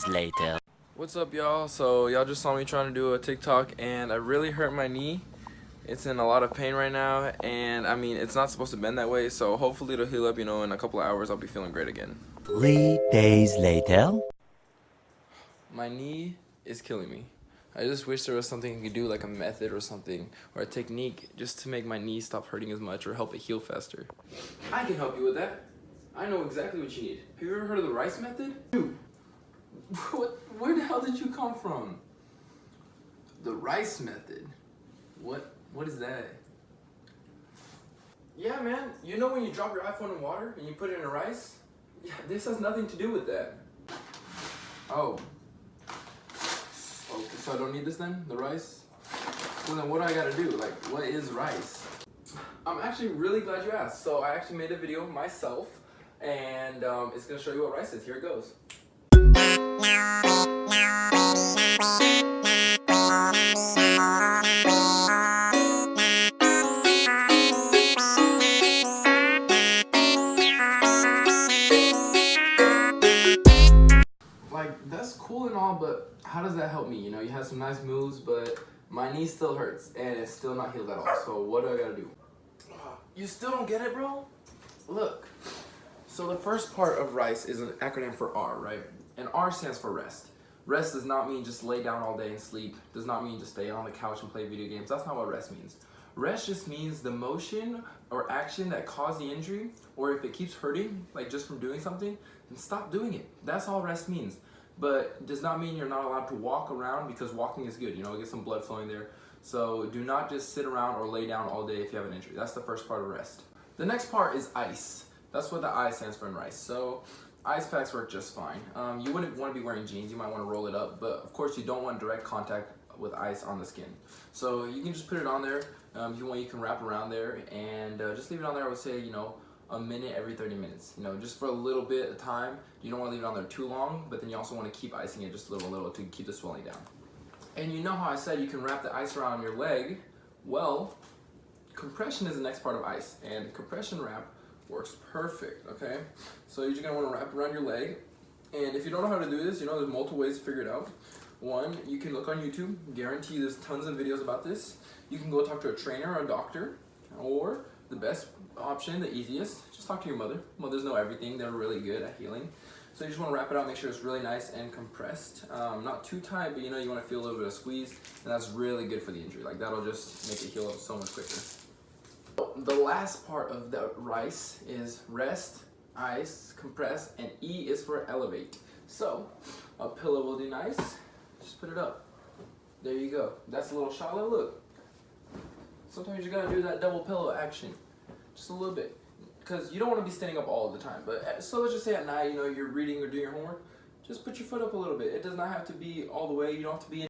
days later. What's up, y'all? So y'all just saw me trying to do a TikTok and I really hurt my knee. It's in a lot of pain right now, and I mean, it's not supposed to bend that way, so hopefully it'll heal up, you know, in a couple of hours I'll be feeling great again. 3 days later. My knee is killing me. I just wish there was something you could do, like a method or something, or a technique, just to make my knee stop hurting as much or help it heal faster. I can help you with that. I know exactly what you need. Have you ever heard of the Rice method? Dude, where the hell did you come from? The Rice method? What is that? Yeah, man, you know when you drop your iPhone in water and you put it in rice? Yeah, this has nothing to do with that. Oh. Okay, so I don't need this then? The rice? Well then what do I gotta do? Like, what is rice? I'm actually really glad you asked. So I actually made a video myself, and it's gonna show you what rice is. Here it goes. Like, that's cool and all, but how does that help me? You know, you have some nice moves, but my knee still hurts, and it's still not healed at all. So what do I gotta do? You still don't get it, bro? Look. So the first part of RICE is an acronym for R, right? And R stands for rest. Rest does not mean just lay down all day and sleep. Does not mean just stay on the couch and play video games. That's not what rest means. Rest just means the motion or action that caused the injury, or if it keeps hurting, like just from doing something, then stop doing it. That's all rest means. But does not mean you're not allowed to walk around, because walking is good, you know, get some blood flowing there. So do not just sit around or lay down all day if you have an injury. That's the first part of rest. The next part is ice. That's what the I stands for in RICE. So ice packs work just fine. You wouldn't want to be wearing jeans, you might want to roll it up, but of course you don't want direct contact with ice on the skin. So you can just put it on there. If you want, you can wrap around there and just leave it on there. I would say, you know, a minute every 30 minutes, you know, just for a little bit of time. You don't want to leave it on there too long, but then you also want to keep icing it just a little to keep the swelling down. And you know how I said you can wrap the ice around your leg? Well, compression is the next part of ice, and compression wrap works perfect, okay? So you're just gonna wanna wrap around your leg, and if you don't know how to do this, you know, there's multiple ways to figure it out. One, you can look on YouTube, guarantee there's tons of videos about this. You can go talk to a trainer or a doctor, or the best option, the easiest, just talk to your mother. Mothers know everything, they're really good at healing. So you just wanna wrap it out, make sure it's really nice and compressed. Not too tight, but you know, you wanna feel a little bit of squeeze, and that's really good for the injury. Like, that'll just make it heal up so much quicker. The last part of the RICE is rest, ice, compress, and E is for elevate. So a pillow will do nice. Just put it up. There you go. That's a little shallow. Look. Sometimes you gotta do that double pillow action, just a little bit, because you don't want to be standing up all the time. But so let's just say at night, you know, you're reading or doing your homework. Just put your foot up a little bit. It does not have to be all the way. You don't have to be in